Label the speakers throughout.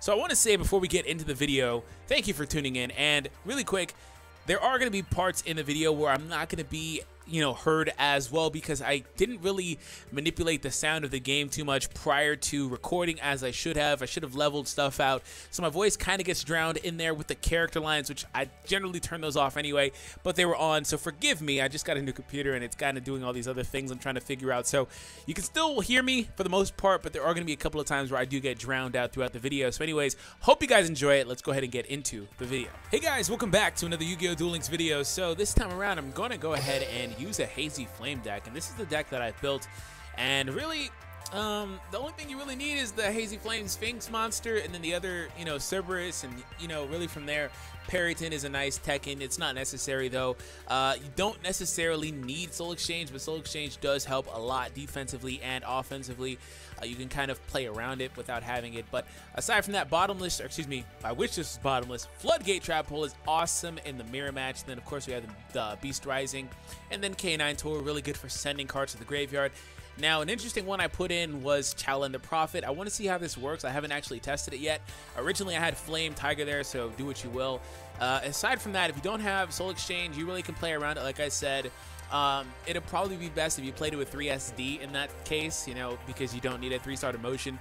Speaker 1: So I want to say before we get into the video, thank you for tuning in, and really quick, there are going to be parts in the video where I'm not going to be, heard as well because I didn't really manipulate the sound of the game too much prior to recording as I should have. I should have leveled stuff out. So my voice kind of gets drowned in there with the character lines, which I generally turn those off anyway, but they were on. So forgive me. I just got a new computer and it's kind of doing all these other things I'm trying to figure out. So you can still hear me for the most part, but there are going to be a couple of times where I do get drowned out throughout the video. So anyways, hope you guys enjoy it. Let's go ahead and get into the video. Hey guys, welcome back to another Yu-Gi-Oh! Duel Links video. So this time around, I'm going to go ahead and use a Hazy Flame deck, and this is the deck that I built. And really, the only thing you really need is the Hazy Flame Sphinx monster, and then the other, Cerberus, and really from there, Periton is a nice Tekken. It's not necessary though. You don't necessarily need Soul Exchange, but Soul Exchange does help a lot defensively and offensively. You can kind of play around it without having it. But aside from that, bottomless, or excuse me, I wish this was bottomless. Floodgate Trap Hole is awesome in the mirror match. And then of course we have the Beast Rising, and then K9 Tour, really good for sending cards to the graveyard. Now, an interesting one I put in was Chowlin the Prophet. I want to see how this works. I haven't actually tested it yet. Originally, I had Flame Tiger there, so do what you will. Aside from that, if you don't have Soul Exchange, you really can play around it, like I said. It'll probably be best if you played it with 3 SD in that case, because you don't need a 3-star motion.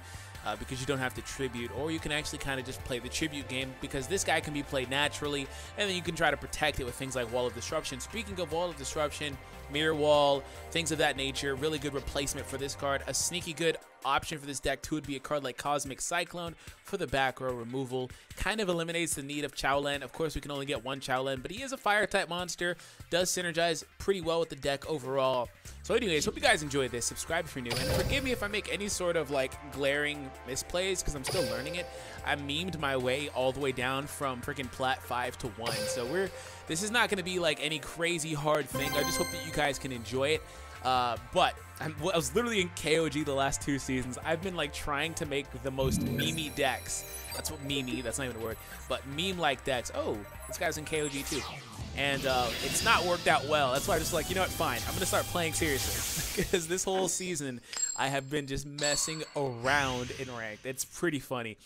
Speaker 1: Because you don't have to tribute, or you can actually kind of just play the tribute game, because this guy can be played naturally, and then you can try to protect it with things like Wall of Disruption. Speaking of Wall of Disruption, Mirror Wall, things of that nature, really good replacement for this card. A sneaky good option for this deck too would be a card like Cosmic Cyclone for the back row removal. Kind of eliminates the need of Chowlin. Of course, we can only get one Chowlin, but he is a fire type monster, does synergize pretty well with the deck overall. So anyways, hope you guys enjoyed this. Subscribe if you're new, and forgive me if I make any sort of like glaring misplays because I'm still learning it. I memed my way all the way down from freaking Plat 5 to 1, so this is not going to be like any crazy hard thing. I just hope that you guys can enjoy it. But I was literally in KOG the last 2 seasons. I've been like trying to make the most meme decks. That's what meme, that's not even a word, but meme-like decks. Oh, this guy's in KOG too. And it's not worked out well. That's why I'm just like, you know what, fine. I'm going to start playing seriously. Because this whole season, I have been just messing around in ranked. It's pretty funny.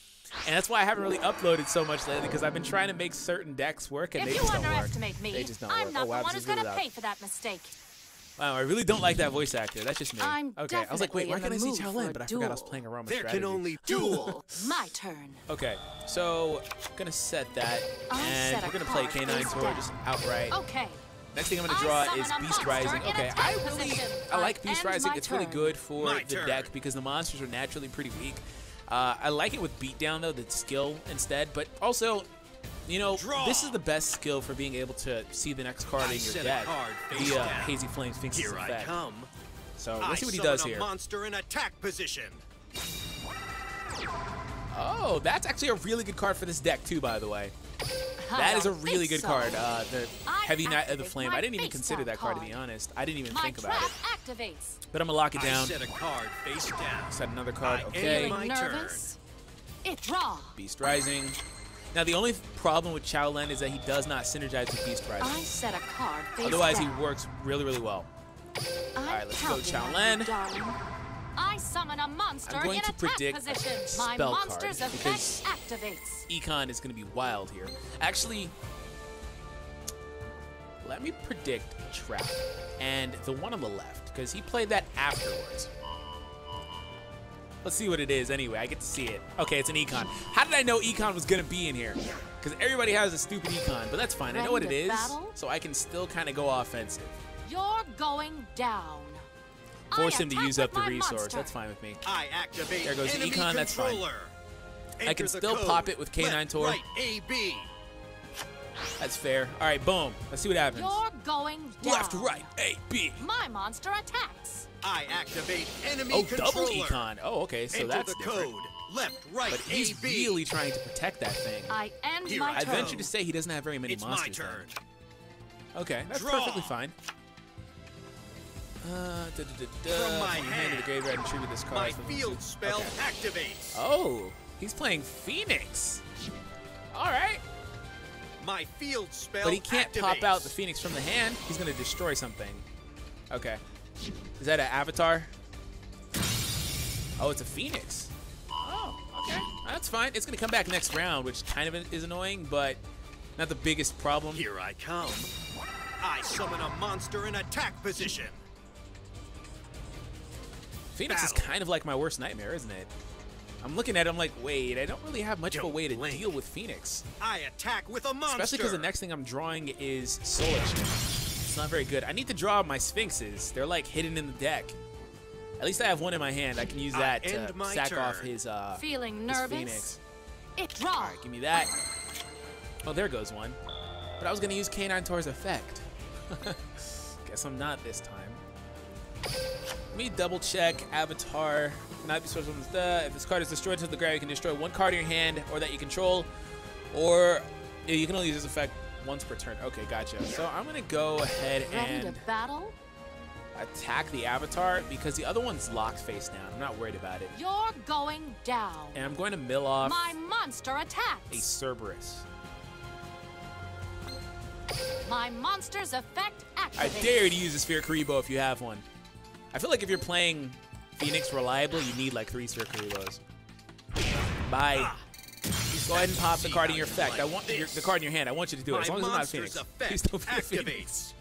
Speaker 1: And that's why I haven't really uploaded so much lately, because I've been trying to make certain decks work, and they just don't work. They just don't work.
Speaker 2: I'm not the one who's going to pay for that mistake.
Speaker 1: Wow, I really don't like that voice actor. That's just me. Okay, I was like, wait, why can't I see Chowlin? But I forgot I was playing Aroma Strategy.
Speaker 3: There can only duel.
Speaker 2: My turn.
Speaker 1: Okay, so I'm gonna set that, and we're gonna play K9 Tour just outright.
Speaker 2: Okay.
Speaker 1: Next thing I'm gonna draw is Beast Rising. Okay, I like Beast Rising. It's really good for the deck because the monsters are naturally pretty weak. I like it with Beatdown though, the skill instead, but also, this is the best skill for being able to see the next card in your deck via Hazy Flame Sphinx's effect. So let's see what he does here.
Speaker 3: Monster in attack position.
Speaker 1: Oh, that's actually a really good card for this deck too, by the way. That is a really good card. The Heavy Knight of the Flame. I didn't even consider that card, to be honest. I didn't even think about it. But I'm gonna lock it down.
Speaker 3: Set a card face down.
Speaker 1: Set another card. Okay.
Speaker 3: My turn.
Speaker 1: Beast Rising. Now the only problem with Chowlin is that he does not synergize with Beast Rising.
Speaker 2: I set a card face
Speaker 1: Otherwise,
Speaker 2: down.
Speaker 1: he works really, really well. All right, let's go, Chowlin.
Speaker 2: I summon a monster
Speaker 1: I'm going
Speaker 2: in
Speaker 1: to
Speaker 2: attack
Speaker 1: predict
Speaker 2: position.
Speaker 1: a
Speaker 2: My
Speaker 1: spell
Speaker 2: monster's
Speaker 1: card because
Speaker 2: effect activates.
Speaker 1: Econ is going to be wild here. Actually, let me predict Trap and the one on the left because he played that afterwards. Let's see what it is anyway. I get to see it. Okay, it's an Econ. How did I know Econ was going to be in here? Because everybody has a stupid Econ, but that's fine. I know what it is, so I can still kind of go offensive.
Speaker 2: You're going down.
Speaker 1: Force him to use up the resource. That's fine with me.
Speaker 3: I activate
Speaker 1: there goes the Econ. That's fine. I can still pop it with K9 Tour.
Speaker 3: Right, AB.
Speaker 1: That's fair. All right, boom. Let's see what happens.
Speaker 2: You're going down.
Speaker 1: Left, right, A, B.
Speaker 2: My monster attacks.
Speaker 3: I activate enemy controller.
Speaker 1: Double Econ. Oh, okay, so that's different.
Speaker 3: Code. Left, right,
Speaker 1: but he's
Speaker 3: AB.
Speaker 1: really trying to protect that thing.
Speaker 2: I end my turn.
Speaker 1: I venture to say he doesn't have very many monsters.
Speaker 3: It's my turn.
Speaker 1: Then. Okay, that's perfectly fine.
Speaker 3: From my hand
Speaker 1: to the graveyard and tribute this card.
Speaker 3: My field spell activates.
Speaker 1: Oh, he's playing Phoenix. All right.
Speaker 3: My field spell
Speaker 1: But he can't
Speaker 3: activates.
Speaker 1: pop out the Phoenix from the hand. He's going to destroy something. Okay. Is that an avatar? Oh, it's a Phoenix. Oh, okay. That's fine. It's going to come back next round, which kind of is annoying, but not the biggest problem.
Speaker 3: Here I come. I summon a monster in attack position.
Speaker 1: Phoenix is kind of like my worst nightmare, isn't it? I'm looking at it, I'm like, wait, I don't really have much of a way to deal with Phoenix.
Speaker 3: I attack with a monster.
Speaker 1: Especially because the next thing I'm drawing is Solar Chip. It's not very good. I need to draw my Sphinxes. They're like hidden in the deck. At least I have one in my hand. I can use that to sack off his
Speaker 2: Feeling
Speaker 1: his
Speaker 2: nervous?
Speaker 1: Phoenix.
Speaker 2: It draw.
Speaker 1: All right, give me that. Oh, there goes one. But I was going to use Canine Tor's effect. Guess I'm not this time. Let me double check Avatar. Cannot be special. If this card is destroyed to the ground, you can destroy one card in your hand or that you control, or you can only use this effect once per turn. Okay, gotcha. So I'm gonna go ahead
Speaker 2: Ready
Speaker 1: and
Speaker 2: to battle?
Speaker 1: attack the Avatar because the other one's locked face down. I'm not worried about it.
Speaker 2: You're going down.
Speaker 1: And I'm going to mill off
Speaker 2: My monster
Speaker 1: a
Speaker 2: attacks.
Speaker 1: Cerberus.
Speaker 2: My monster's effect activates.
Speaker 1: I dare you to use a Sphere Karibo if you have one. I feel like if you're playing Phoenix reliably, you need like 3 Sphere Karibos. Bye. Go ahead and pop the card in your effect. I want the card in your hand. I want you to do it. As long as it's not a Phoenix. Please don't be a Phoenix.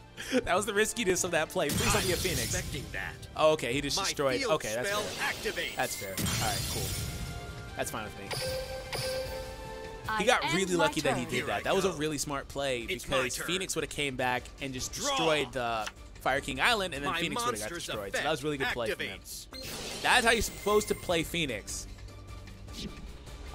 Speaker 1: That was the riskiness of that play. Please don't be a Phoenix.
Speaker 3: Expecting that.
Speaker 1: Oh, okay. He just
Speaker 3: My
Speaker 1: destroyed.
Speaker 3: field
Speaker 1: Okay, that's
Speaker 3: spell
Speaker 1: fair.
Speaker 3: activates.
Speaker 1: That's fair. All right, cool. That's fine with me.
Speaker 2: I
Speaker 1: He got
Speaker 2: end
Speaker 1: really
Speaker 2: my
Speaker 1: lucky that he
Speaker 2: turn.
Speaker 1: did
Speaker 3: Here I
Speaker 1: that. That was a
Speaker 3: go.
Speaker 1: really smart play
Speaker 3: It's my
Speaker 1: because
Speaker 3: turn.
Speaker 1: Phoenix would have came back and just
Speaker 3: Draw.
Speaker 1: destroyed the Fire King Island, and then
Speaker 3: My
Speaker 1: Phoenix would have got
Speaker 3: monster's
Speaker 1: destroyed. So
Speaker 3: effect
Speaker 1: that was a really good play from him.
Speaker 3: activates.
Speaker 1: That's how you're supposed to play Phoenix.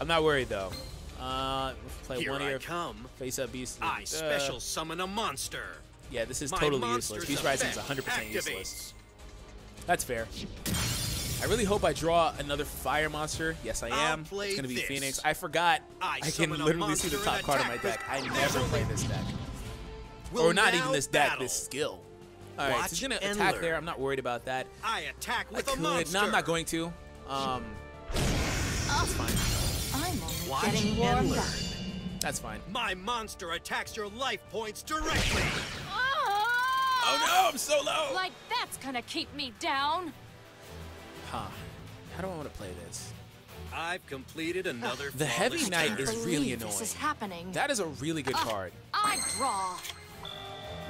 Speaker 1: I'm not worried though. Let's play
Speaker 3: Here
Speaker 1: one of
Speaker 3: I
Speaker 1: your
Speaker 3: come.
Speaker 1: face-up beasts.
Speaker 3: I special summon a monster.
Speaker 1: Yeah, this is
Speaker 3: My
Speaker 1: totally useless.
Speaker 3: monster's
Speaker 1: Beast Rising is
Speaker 3: effect
Speaker 1: 100% useless.
Speaker 3: activates.
Speaker 1: That's fair. I really hope I draw another fire monster. Yes, I
Speaker 3: I'll
Speaker 1: am.
Speaker 3: play
Speaker 1: It's gonna be
Speaker 3: this.
Speaker 1: Phoenix. I forgot.
Speaker 3: I
Speaker 1: I can
Speaker 3: summon a
Speaker 1: literally see the
Speaker 3: monster
Speaker 1: top
Speaker 3: in
Speaker 1: card of my
Speaker 3: attack
Speaker 1: deck. I
Speaker 3: with
Speaker 1: never play this deck, or not even this deck. This skill. All right, so
Speaker 3: Watch
Speaker 1: he's gonna
Speaker 3: and
Speaker 1: attack
Speaker 3: learn.
Speaker 1: there. I'm not worried about that.
Speaker 3: I attack
Speaker 1: I
Speaker 3: with a
Speaker 1: could.
Speaker 3: monster.
Speaker 1: No, I'm not going to. That's fine.
Speaker 2: I'm only
Speaker 3: Watch
Speaker 2: getting
Speaker 3: and
Speaker 2: warmed
Speaker 3: learn.
Speaker 2: up.
Speaker 1: That's fine.
Speaker 3: My monster attacks your life points directly.
Speaker 1: Oh no, I'm so low.
Speaker 2: Like that's gonna keep me down.
Speaker 1: Huh. How do I want to play this?
Speaker 3: I've completed another.
Speaker 1: The Heavy
Speaker 3: flawless
Speaker 1: Knight
Speaker 3: turn.
Speaker 1: is really
Speaker 2: Believe
Speaker 1: annoying.
Speaker 2: This is happening.
Speaker 1: That is a really good card.
Speaker 2: I draw.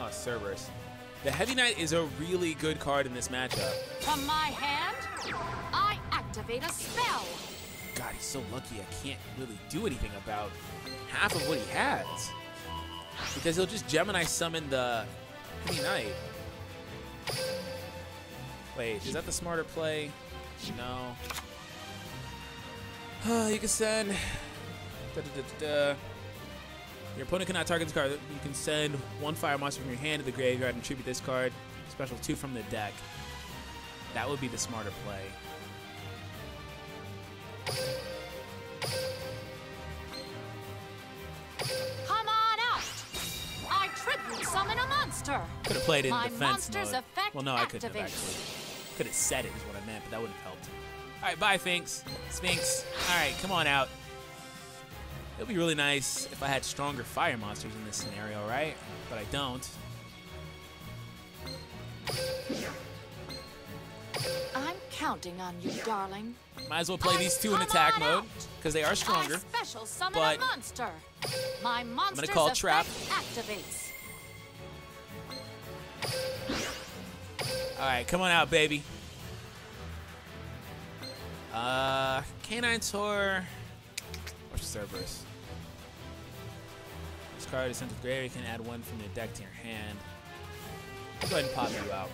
Speaker 1: Oh, Cerberus. The Heavy Knight is a really good card in this matchup.
Speaker 2: From my hand, I activate a spell.
Speaker 1: God, he's so lucky I can't really do anything about half of what he has. Because he'll just Gemini summon the Heavy Knight. Wait, is that the smarter play? No. You can send... Your opponent cannot target this card. You can send one fire monster from your hand to the graveyard and tribute this card. Special 2 from the deck. That would be the smarter play.
Speaker 2: Come on out. I tribute summon a monster.
Speaker 1: Could have played it in
Speaker 2: My
Speaker 1: defense
Speaker 2: monster's
Speaker 1: mode.
Speaker 2: effect
Speaker 1: Well, no, I couldn't have
Speaker 2: activates.
Speaker 1: actually. Could have said it is what I meant, but that would have helped. All right, bye, Sphinx. Sphinx. All right, come on out. It would be really nice if I had stronger fire monsters in this scenario, right? But I don't.
Speaker 2: I'm counting on you, darling.
Speaker 1: Might as well play these two in
Speaker 2: Come
Speaker 1: attack
Speaker 2: on
Speaker 1: mode
Speaker 2: out.
Speaker 1: because they are stronger.
Speaker 2: I special summon
Speaker 1: but
Speaker 2: a monster. My monster's
Speaker 1: call
Speaker 2: effect
Speaker 1: Trap.
Speaker 2: activates.
Speaker 1: All right, come on out, baby. Canine Tor or Cerberus. This card is sent to the graveyard. You can add one from your deck to your hand. Go ahead and pop you out.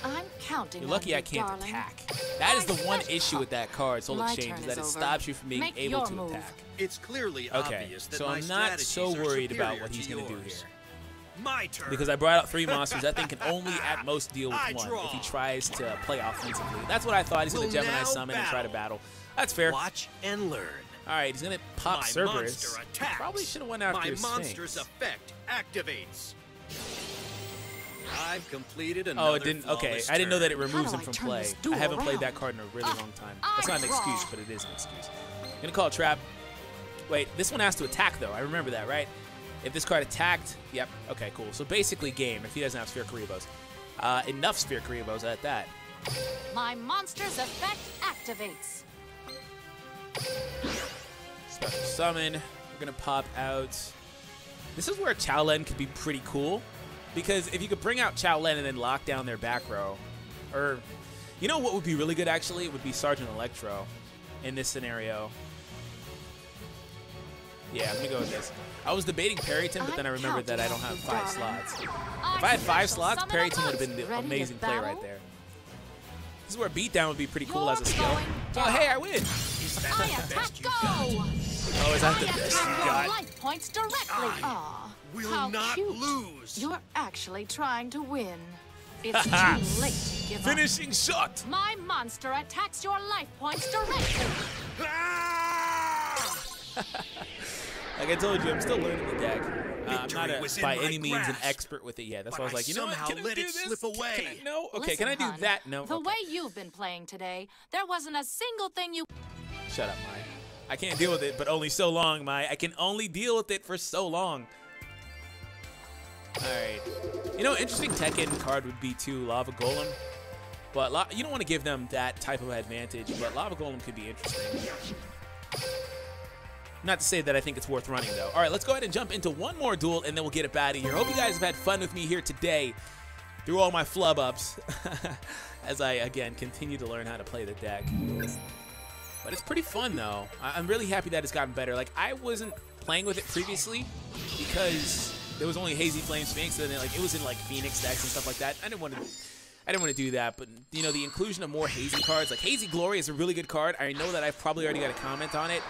Speaker 2: I'm counting
Speaker 1: You're
Speaker 2: on
Speaker 1: lucky
Speaker 2: you,
Speaker 1: I can't
Speaker 2: darling.
Speaker 1: attack. That is the
Speaker 2: My
Speaker 1: one
Speaker 2: special-
Speaker 1: issue with that card, Soul
Speaker 2: My
Speaker 1: Exchange,
Speaker 2: turn
Speaker 1: is that it
Speaker 2: is over.
Speaker 1: stops you from being
Speaker 2: Make
Speaker 1: able
Speaker 2: your
Speaker 1: to
Speaker 2: move.
Speaker 1: attack.
Speaker 3: It's clearly
Speaker 1: Okay,
Speaker 3: obvious that
Speaker 1: so
Speaker 3: my
Speaker 1: I'm not so
Speaker 3: strategies are
Speaker 1: worried about
Speaker 3: superior
Speaker 1: what he's
Speaker 3: to
Speaker 1: going to do
Speaker 3: yours.
Speaker 1: here.
Speaker 3: My turn.
Speaker 1: Because I brought out 3 monsters, that thing can only at most deal with
Speaker 3: I
Speaker 1: 1
Speaker 3: draw.
Speaker 1: if he tries to play offensively. That's what I thought. He's going
Speaker 3: Will
Speaker 1: to Gemini
Speaker 3: now
Speaker 1: summon and try to battle. That's fair.
Speaker 3: Watch and learn.
Speaker 1: All right, he's going to pop
Speaker 3: My
Speaker 1: Cerberus.
Speaker 3: monster attacks.
Speaker 1: Probably should have went after
Speaker 3: My
Speaker 1: his
Speaker 3: monster's
Speaker 1: Sphinx.
Speaker 3: effect activates. I've completed another
Speaker 1: Oh, it didn't. Okay,
Speaker 3: flawless
Speaker 1: I didn't know that it
Speaker 3: turn.
Speaker 1: removes
Speaker 2: How
Speaker 1: him
Speaker 2: do I
Speaker 1: from
Speaker 2: turn
Speaker 1: play.
Speaker 2: this
Speaker 1: I
Speaker 2: duel
Speaker 1: haven't played
Speaker 2: around?
Speaker 1: that card in a really long time. That's not an
Speaker 2: draw.
Speaker 1: excuse, but it is an excuse. I'm gonna call it trap. Wait, this one has to attack though. I remember that, right? If this card attacked, yep. Okay, cool. So basically, game. If he doesn't have Sphere Karibos, enough Sphere Karibos at that.
Speaker 2: My monster's effect activates.
Speaker 1: Special summon. We're going to pop out. This is where Chowlen could be pretty cool. Because if you could bring out Chowlen and then lock down their back row. Or, you know what would be really good, actually? It would be Sergeant Electro in this scenario. Yeah, let me go with this. I was debating Parryton, but then I remembered that I don't have 5 slots. If I had 5 slots, Parryton would have been the amazing play right there. This is where Beatdown would be pretty cool as a skill. Oh, hey, I win!
Speaker 3: Is that the best you got?
Speaker 1: Oh, is that the best you got?
Speaker 2: Life points directly.
Speaker 3: I will not lose.
Speaker 4: You're actually trying to win. It's too late to give up.
Speaker 1: Finishing shot!
Speaker 2: My monster attacks your life points directly.
Speaker 3: Ah!
Speaker 1: Like I told you, I'm still learning the deck. I'm
Speaker 3: Victory
Speaker 1: not
Speaker 3: was
Speaker 1: by
Speaker 3: in my
Speaker 1: any means an
Speaker 3: grasp.
Speaker 1: expert with it yet. That's
Speaker 3: But
Speaker 1: why I was like, you know what?
Speaker 3: somehow
Speaker 1: Can I
Speaker 3: let
Speaker 1: do
Speaker 3: it
Speaker 1: this?
Speaker 3: slip away.
Speaker 1: Can I, no? Okay,
Speaker 4: Listen,
Speaker 1: can I do
Speaker 4: hon,
Speaker 1: that? No.
Speaker 4: The
Speaker 1: Okay.
Speaker 4: way you've been playing today, there wasn't a single thing you...
Speaker 1: Shut up, Mai. I can't deal with it, but only so long, Mai. I can only deal with it for so long. All right. You know, interesting Tekken card would be too, Lava Golem. But you don't want to give them that type of advantage, but Lava Golem could be interesting. Not to say that I think it's worth running, though. All right, let's go ahead and jump into one more duel, and then we'll get it out of here. Hope you guys have had fun with me here today through all my flub-ups as I, again, continue to learn how to play the deck. But it's pretty fun, though. I'm really happy that it's gotten better. Like, I wasn't playing with it previously because there was only Hazy Flame Sphinx, and then, like, it was in, like, Phoenix decks and stuff like that. I didn't want to do that, but, you know, the inclusion of more Hazy cards, like Hazy Glory is a really good card. I know that I've probably already got a comment on it.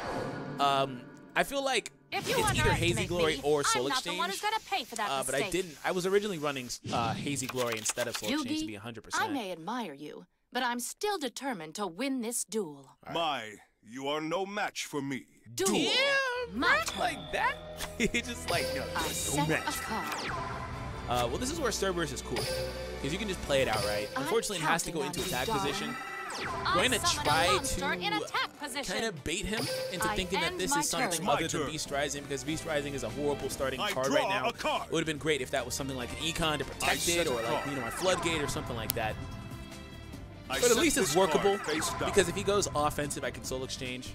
Speaker 1: I feel like
Speaker 2: If you
Speaker 1: it's either Hazy
Speaker 2: underestimate
Speaker 1: Glory
Speaker 2: me,
Speaker 1: or Soul
Speaker 2: I'm not
Speaker 1: Exchange.
Speaker 2: the one who's gonna pay for that
Speaker 1: But I
Speaker 2: mistake.
Speaker 1: didn't. I was originally running Hazy Glory instead of Soul Exchange to be 100%.
Speaker 4: I may admire you, but I'm still determined to win this duel.
Speaker 5: My, you are no match for me.
Speaker 4: Duel.
Speaker 1: Damn,
Speaker 4: My
Speaker 1: not
Speaker 4: turn.
Speaker 1: like that. He just like, no,
Speaker 4: I
Speaker 1: no
Speaker 4: set
Speaker 1: match.
Speaker 4: a card.
Speaker 1: Well, this is where Cerberus is cool because you can just play it outright.
Speaker 4: I'm
Speaker 1: Unfortunately, it has to go
Speaker 4: counting
Speaker 1: into
Speaker 4: on
Speaker 1: attack
Speaker 4: you, darling.
Speaker 1: position.
Speaker 2: I
Speaker 1: Going to
Speaker 2: summon a
Speaker 1: try
Speaker 2: monster in attack
Speaker 1: to
Speaker 2: position.
Speaker 1: kind of bait him into
Speaker 4: I
Speaker 1: thinking that
Speaker 4: end
Speaker 1: this
Speaker 4: my
Speaker 1: is something
Speaker 4: turn.
Speaker 1: other
Speaker 5: My
Speaker 1: than
Speaker 5: turn.
Speaker 1: Beast Rising because Beast Rising is a horrible starting
Speaker 5: I
Speaker 1: card
Speaker 5: draw
Speaker 1: right now.
Speaker 5: a card.
Speaker 1: It would have been great if that was something like an Econ to protect
Speaker 5: set
Speaker 1: it
Speaker 5: a
Speaker 1: or like,
Speaker 5: card.
Speaker 1: you know, my Floodgate or something like that.
Speaker 5: I
Speaker 1: But at
Speaker 5: set
Speaker 1: least it's
Speaker 5: this card
Speaker 1: workable
Speaker 5: face down.
Speaker 1: because if he goes offensive, I can Soul Exchange.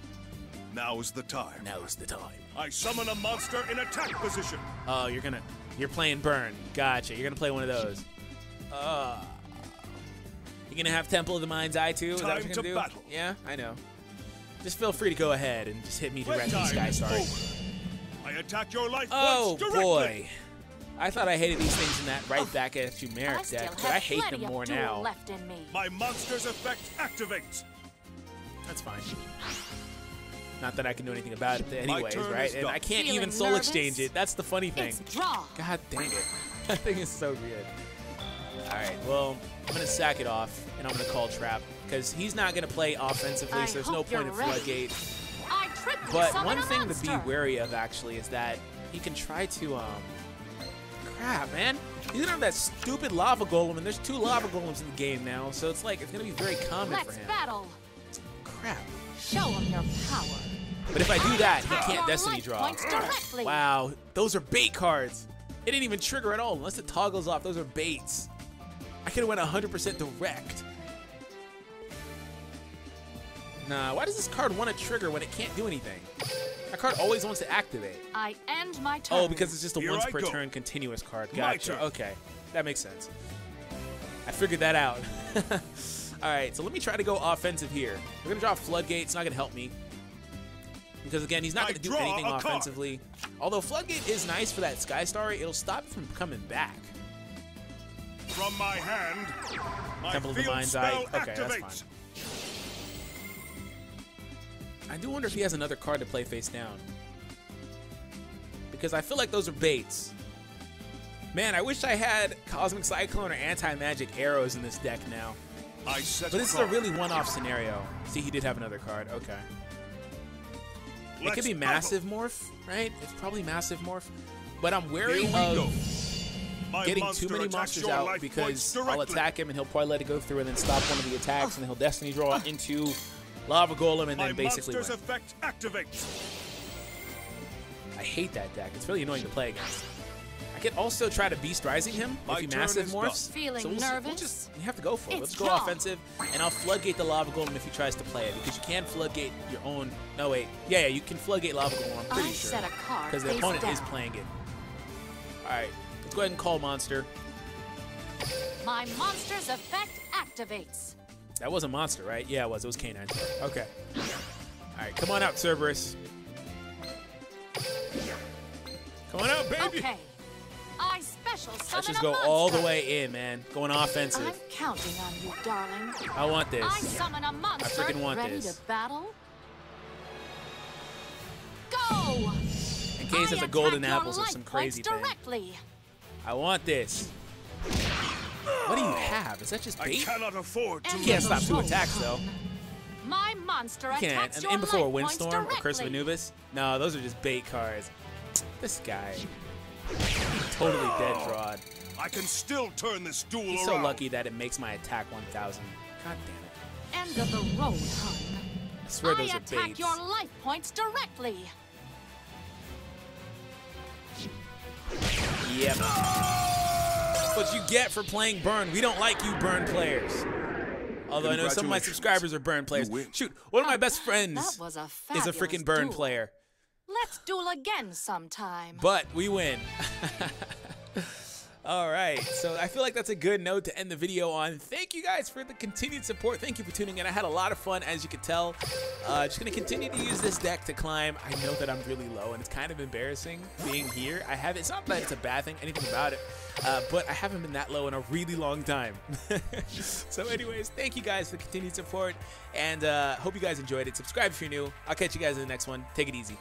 Speaker 5: Now is the time.
Speaker 1: Now is the time.
Speaker 5: I summon a monster in attack position.
Speaker 1: Oh, you're playing Burn. Gotcha. You're gonna play one of those. You gonna have Temple of the Mind's Eye too? Is that what
Speaker 5: Time
Speaker 1: you're
Speaker 5: to
Speaker 1: gonna do?
Speaker 5: battle.
Speaker 1: Yeah, I know. Just feel free to go ahead and just hit me
Speaker 5: Red
Speaker 1: directly,
Speaker 5: time is
Speaker 1: Skystar.
Speaker 5: over. I attack your life
Speaker 1: Oh
Speaker 5: points directly.
Speaker 1: boy. I thought I hated these things in that right back at you
Speaker 2: I
Speaker 1: Merrick
Speaker 2: still
Speaker 1: deck,
Speaker 2: have
Speaker 1: but I hate
Speaker 2: plenty
Speaker 1: them
Speaker 2: of
Speaker 1: more
Speaker 2: duel
Speaker 1: now.
Speaker 2: left in me.
Speaker 5: My monster's effect activates.
Speaker 1: That's fine. Not that I can do anything about it anyways,
Speaker 5: turn
Speaker 1: right?
Speaker 5: is
Speaker 1: And
Speaker 5: done.
Speaker 1: I can't
Speaker 2: Feeling
Speaker 1: even Soul
Speaker 2: nervous?
Speaker 1: Exchange it. That's the funny thing.
Speaker 2: It's draw.
Speaker 1: God dang it. That thing is so good. Alright, well, I'm going to sack it off, and I'm going to call Trap, because he's not going to play offensively,
Speaker 2: I
Speaker 1: so there's no
Speaker 2: hope you're
Speaker 1: point in
Speaker 2: ready.
Speaker 1: Floodgate.
Speaker 2: I triple
Speaker 1: But
Speaker 2: summon
Speaker 1: one
Speaker 2: a
Speaker 1: thing to
Speaker 2: monster.
Speaker 1: be wary of, actually, is that he can try to, crap, man. He's going to have that stupid Lava Golem, and there's 2 Lava Golems in the game now, so it's like, it's going to be very common for
Speaker 2: Let's
Speaker 1: him.
Speaker 2: battle.
Speaker 1: Crap.
Speaker 2: Show him your power.
Speaker 1: But if I do that, he
Speaker 2: Attack
Speaker 1: can't
Speaker 2: your
Speaker 1: Destiny
Speaker 2: life
Speaker 1: draw.
Speaker 2: points directly.
Speaker 1: Wow, those are bait cards. It didn't even trigger at all. Unless it toggles off, those are baits. I could have went 100% direct. Nah, why does this card want to trigger when it can't do anything? That card always wants to activate.
Speaker 2: I end my turn.
Speaker 1: Oh, because it's just a
Speaker 5: Here
Speaker 1: once
Speaker 5: I
Speaker 1: per
Speaker 5: go.
Speaker 1: turn continuous card.
Speaker 5: My
Speaker 1: Gotcha.
Speaker 5: turn.
Speaker 1: Okay, that makes sense. I figured that out. All right, so let me try to go offensive here. We're gonna draw Floodgate. It's not gonna help me because again, he's not
Speaker 5: I
Speaker 1: gonna do
Speaker 5: draw
Speaker 1: anything
Speaker 5: a card.
Speaker 1: offensively. Although Floodgate is nice for that Skystar, it'll stop it from coming back.
Speaker 5: From my hand, my
Speaker 1: Temple of the
Speaker 5: field
Speaker 1: Mind's Eye.
Speaker 5: spell
Speaker 1: Okay, that's
Speaker 5: activates.
Speaker 1: fine. I do wonder if he has another card to play face down. Because I feel like those are baits. Man, I wish I had Cosmic Cyclone or Anti-Magic Arrows in this deck now.
Speaker 5: I set
Speaker 1: But this is a
Speaker 5: card.
Speaker 1: really one-off scenario. See, he did have another card. Okay. It could
Speaker 5: Let's
Speaker 1: be
Speaker 5: battle.
Speaker 1: Massive Morph, right? It's probably Massive Morph. But I'm
Speaker 5: Here
Speaker 1: wary
Speaker 5: we go.
Speaker 1: of
Speaker 5: My
Speaker 1: getting
Speaker 5: monster
Speaker 1: too many
Speaker 5: attacks
Speaker 1: monsters
Speaker 5: your
Speaker 1: out
Speaker 5: life
Speaker 1: because
Speaker 5: points
Speaker 1: I'll
Speaker 5: directly.
Speaker 1: attack him and he'll probably let it go through and then stop one of the attacks and then he'll Destiny draw into Lava Golem and
Speaker 5: My
Speaker 1: then basically
Speaker 5: monster's
Speaker 1: win.
Speaker 5: effect activates.
Speaker 1: I hate that deck. It's really annoying to play against. I could also try to Beast Rising him
Speaker 5: My
Speaker 1: if he
Speaker 5: turn
Speaker 1: massive
Speaker 5: is
Speaker 1: morphs.
Speaker 5: done.
Speaker 4: Feeling
Speaker 1: we'll
Speaker 4: nervous?
Speaker 1: just you have to go for it.
Speaker 4: It's
Speaker 1: Let's go
Speaker 4: drawn.
Speaker 1: offensive, and I'll floodgate the Lava Golem if he tries to play it, because you can floodgate your own. No wait, yeah, you can floodgate Lava Golem. I'm pretty
Speaker 4: I
Speaker 1: sure
Speaker 4: set a card
Speaker 1: because the
Speaker 4: face
Speaker 1: opponent is
Speaker 4: down.
Speaker 1: playing it. All right, let's go ahead and call monster.
Speaker 2: My monster's effect activates.
Speaker 1: That was a monster, right? Yeah, it was. It was Canine. Okay. All right, come on out, Cerberus. Come on out, baby.
Speaker 2: Okay. I special summon
Speaker 1: Let's just
Speaker 2: a
Speaker 1: go
Speaker 2: monster.
Speaker 1: all the way in, man. Going offensive.
Speaker 4: I'm counting on you, darling.
Speaker 1: I want this.
Speaker 2: I summon a monster.
Speaker 1: freaking want
Speaker 4: Ready
Speaker 1: this.
Speaker 4: to battle?
Speaker 2: Go!
Speaker 1: In case
Speaker 2: I
Speaker 1: it's a golden
Speaker 2: attack your
Speaker 1: apples or
Speaker 2: life
Speaker 1: some crazy
Speaker 2: points
Speaker 1: thing.
Speaker 2: directly.
Speaker 1: I want this. What do you have? Is that just
Speaker 5: I
Speaker 1: bait?
Speaker 5: cannot afford to
Speaker 1: You can't
Speaker 5: lose.
Speaker 1: stop 2 attacks, though.
Speaker 2: My monster
Speaker 1: You can't.
Speaker 2: attacks
Speaker 1: And
Speaker 2: your
Speaker 1: in before
Speaker 2: life points
Speaker 1: Windstorm or Curse of
Speaker 2: directly.
Speaker 1: Anubis? No, those are just bait cards. This guy. Totally dead fraud.
Speaker 5: I can still turn this duel
Speaker 1: He's
Speaker 5: around.
Speaker 1: so lucky that it makes my attack 1,000. God damn it.
Speaker 4: End of the road, hun.
Speaker 1: I swear
Speaker 2: I
Speaker 1: those are
Speaker 2: attack
Speaker 1: baits.
Speaker 2: your life points directly.
Speaker 1: Yep. What you get for playing Burn. We don't like you Burn players. Although I know some of my
Speaker 5: Congratulations.
Speaker 1: subscribers are Burn players.
Speaker 5: win.
Speaker 1: Shoot, one of my best friends
Speaker 4: That was a
Speaker 1: is
Speaker 4: fabulous
Speaker 1: a freaking Burn
Speaker 4: duel.
Speaker 1: player.
Speaker 4: Let's duel again sometime.
Speaker 1: But we win. All right, so I feel like that's a good note to end the video on. Thank you guys for the continued support. Thank you for tuning in. I had a lot of fun, as you can tell. Just going to continue to use this deck to climb. I know that I'm really low, and it's kind of embarrassing being here. It's not that it's a bad thing, anything about it, but I haven't been that low in a really long time. So anyways, thank you guys for the continued support, and hope you guys enjoyed it. Subscribe if you're new. I'll catch you guys in the next one. Take it easy.